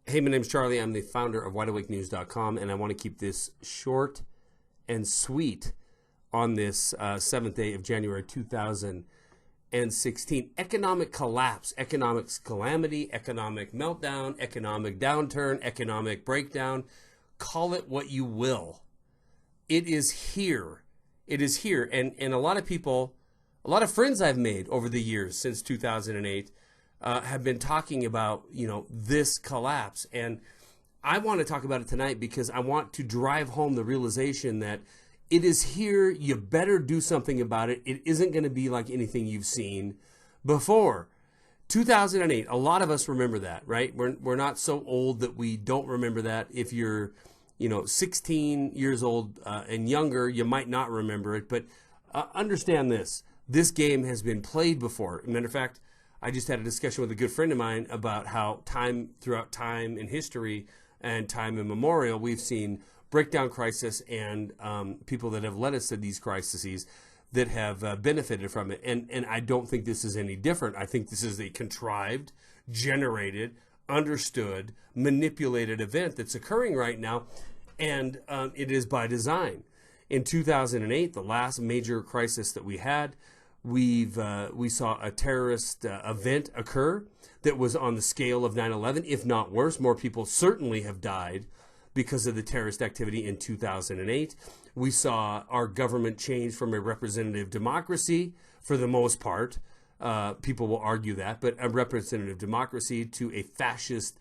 Hey, my name's Charlie. I'm the founder of wideawakenews.com, and I want to keep this short and sweet on this 7th day of January 2016. Economic collapse, economic calamity, economic meltdown, economic downturn, economic breakdown. Call it what you will. It is here. It is here. And a lot of people, a lot of friends I've made over the years since 2008 have been talking about, this collapse. And I want to talk about it tonight because I want to drive home the realization that it is here. You better do something about it. It isn't going to be like anything you've seen before. 2008, a lot of us remember that, right? We're not so old that we don't remember that. If you're, 16 years old and younger, you might not remember it. But understand this. This game has been played before. As a matter of fact, I just had a discussion with a good friend of mine about how throughout time in history and time immemorial, we've seen breakdown crisis and people that have led us to these crises that have benefited from it. And I don't think this is any different. I think this is a contrived, generated, understood, manipulated event that's occurring right now, and it is by design. In 2008, the last major crisis that we had, we saw a terrorist event occur that was on the scale of 9/11, if not worse. More people certainly have died because of the terrorist activity in 2008. We saw our government change from a representative democracy, for the most part. People will argue that, but a representative democracy to a fascist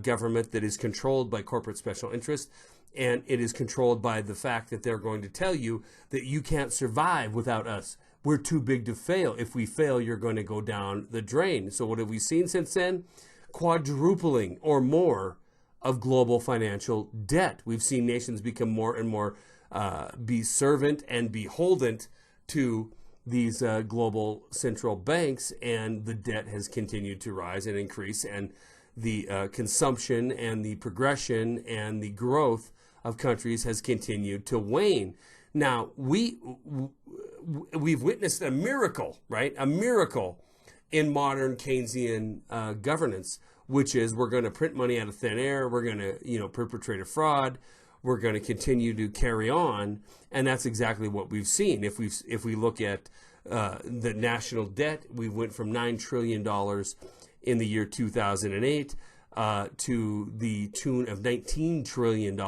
government that is controlled by corporate special interests. And it is controlled by the fact that they're going to tell you that you can't survive without us. We're too big to fail. If we fail, you're going to go down the drain. So what have we seen since then? Quadrupling or more of global financial debt. We've seen nations become more and more be servant and beholden to these global central banks, and the debt has continued to rise and increase, and the consumption and the progression and the growth of countries has continued to wane. Now, we've witnessed a miracle, right? A miracle in modern Keynesian governance, which is we're going to print money out of thin air. We're going to, perpetrate a fraud. We're going to continue to carry on, and that's exactly what we've seen. If we look at the national debt, we went from $9 trillion in the year 2008 to the tune of $19 trillion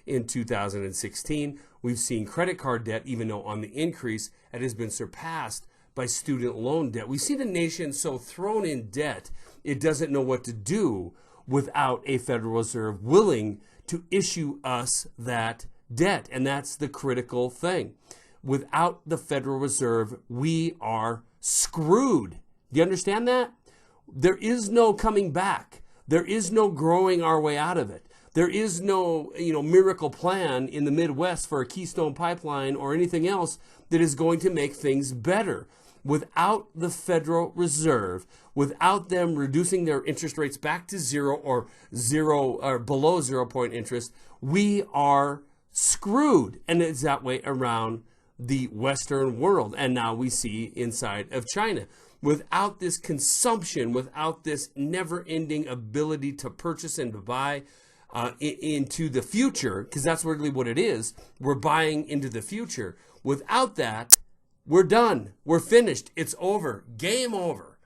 in 2016. We've seen credit card debt, even though on the increase, it has been surpassed by student loan debt. We've seen a nation so thrown in debt, it doesn't know what to do without a Federal Reserve willing to issue us that debt. And that's the critical thing. Without the Federal Reserve, we are screwed. Do you understand that? There is no coming back. There is no growing our way out of it. There is no, miracle plan in the Midwest for a Keystone Pipeline or anything else that is going to make things better. Without the Federal Reserve, without them reducing their interest rates back to zero or below 0 interest, we are screwed. And it's that way around the Western world. And now we see inside of China. Without this consumption, without this never-ending ability to purchase and to buy into the future, because that's really what it is, we're buying into the future. Without that, we're done. We're finished. It's over. Game over.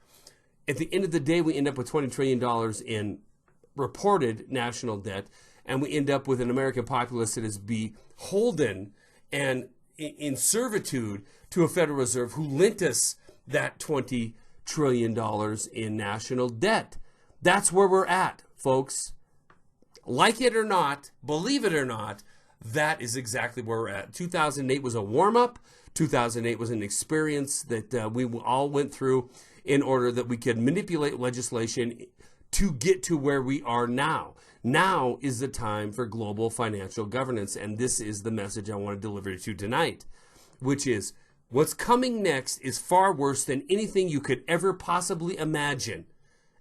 At the end of the day, we end up with $20 trillion in reported national debt, and we end up with an American populace that is beholden and in servitude to a Federal Reserve who lent us that $20 trillion in national debt. That's where we're at, folks. Like it or not, believe it or not, that is exactly where we're at. 2008 was a warm-up. 2008 was an experience that we all went through in order that we could manipulate legislation to get to where we are now. Now is the time for global financial governance, and this is the message I want to deliver to you tonight, which is what's coming next is far worse than anything you could ever possibly imagine.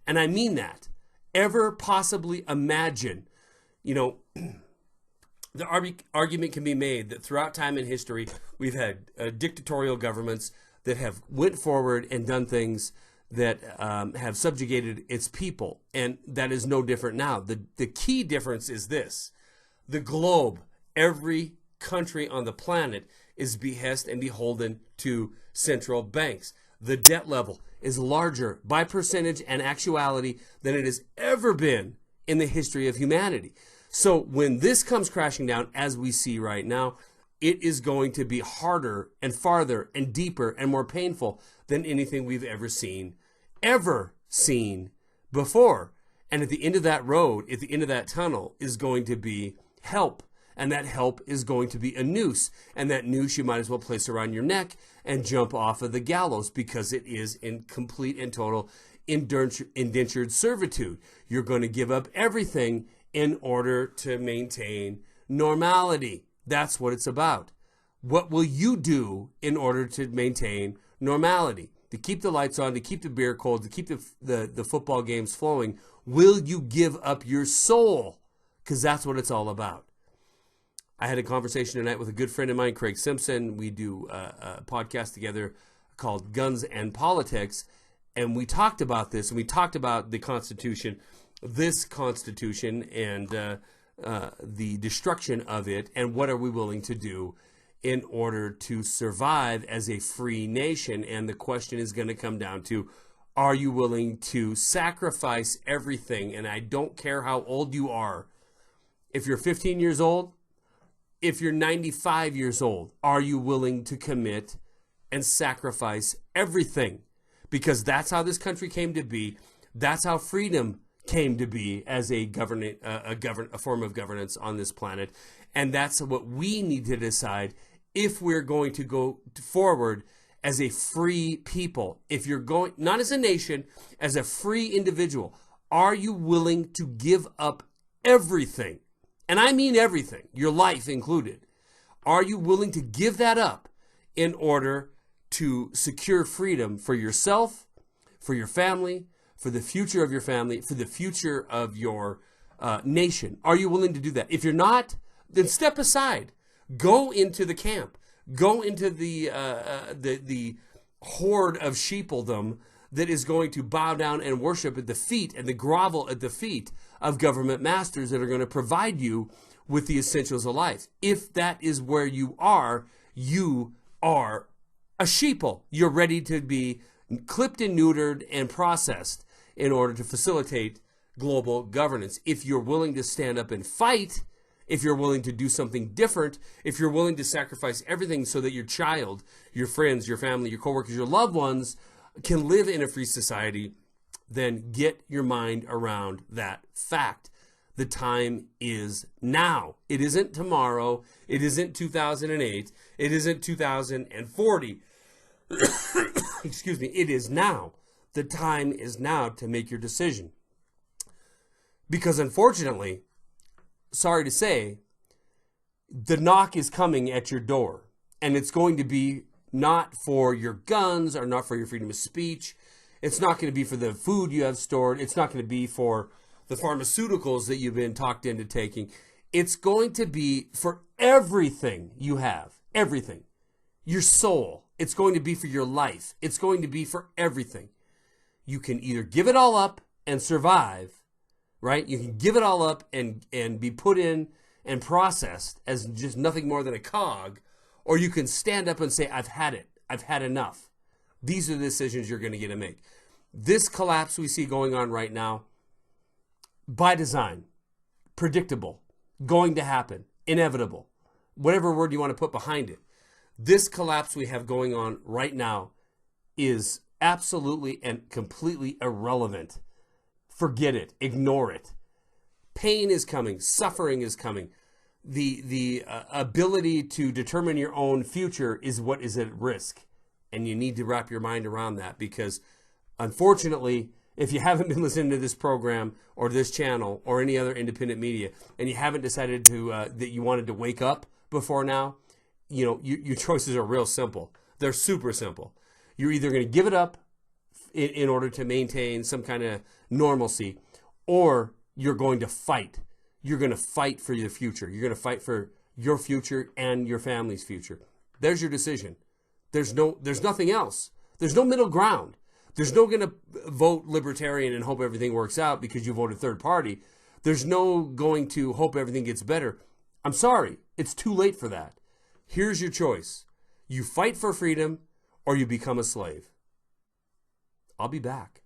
And I mean that. Ever possibly imagine. The argument can be made that throughout time in history, we've had dictatorial governments that have went forward and done things have subjugated its people, and that is no different now. The key difference is this: the globe, every country on the planet, is behest and beholden to central banks. The debt level is larger by percentage and actuality than it has ever been in the history of humanity. So when this comes crashing down, as we see right now, it is going to be harder and farther and deeper and more painful than anything we've ever seen before. And at the end of that road, at the end of that tunnel, is going to be help. And that help is going to be a noose. And that noose you might as well place around your neck and jump off of the gallows, because it is in complete and total indentured servitude. You're going to give up everything in order to maintain normality. That's what it's about. What will you do in order to maintain normality? To keep the lights on, to keep the beer cold, to keep the football games flowing? Will you give up your soul? Because that's what it's all about. I had a conversation tonight with a good friend of mine, Craig Simpson. We do a podcast together called Guns and Politics, and we talked about this, and we talked about the Constitution, this Constitution, and the destruction of it, and what are we willing to do in order to survive as a free nation. And the question is going to come down to, are you willing to sacrifice everything? And I don't care how old you are. If you're 15 years old, if you're 95 years old, are you willing to commit and sacrifice everything? Because that's how this country came to be. That's how freedom came to be, as a form of governance on this planet. And that's what we need to decide if we're going to go forward as a free people. If you're going, not as a nation, as a free individual, are you willing to give up everything? And I mean everything, your life included. Are you willing to give that up in order to secure freedom for yourself, for your family, for the future of your family, for the future of your nation? Are you willing to do that? If you're not, then step aside. Go into the camp. Go into the horde of sheepledom that is going to bow down and worship at the feet and the grovel at the feet of government masters that are going to provide you with the essentials of life. If that is where you are a sheeple. You're ready to be clipped and neutered and processed in order to facilitate global governance. If you're willing to stand up and fight, if you're willing to do something different, if you're willing to sacrifice everything so that your child, your friends, your family, your coworkers, your loved ones can live in a free society, then get your mind around that fact. The time is now. It isn't tomorrow. It isn't 2008. It isn't 2040. Excuse me. It is now. The time is now to make your decision. Because unfortunately, sorry to say, the knock is coming at your door. And it's going to be not for your guns or not for your freedom of speech. It's not going to be for the food you have stored. It's not going to be for the pharmaceuticals that you've been talked into taking. It's going to be for everything you have, everything. Your soul. It's going to be for your life. It's going to be for everything. You can either give it all up and survive, right? You can give it all up and be put in and processed as just nothing more than a cog, or you can stand up and say, I've had it. I've had enough. These are the decisions you're going to get to make. This collapse we see going on right now, by design, predictable, going to happen, inevitable, whatever word you want to put behind it. This collapse we have going on right now is absolutely and completely irrelevant. Forget it. Ignore it. Pain is coming. Suffering is coming. The ability to determine your own future is what is at risk. And you need to wrap your mind around that, because unfortunately, if you haven't been listening to this program or this channel or any other independent media, and you haven't decided to that you wanted to wake up before now, your choices are real simple. They're super simple. You're either going to give it up in order to maintain some kind of normalcy, or you're going to fight. You're going to fight for your future. You're going to fight for your future and your family's future. There's your decision. There's nothing else. There's no middle ground. There's no going to vote libertarian and hope everything works out because you voted third party. There's no going to hope everything gets better. I'm sorry. It's too late for that. Here's your choice. You fight for freedom or you become a slave. I'll be back.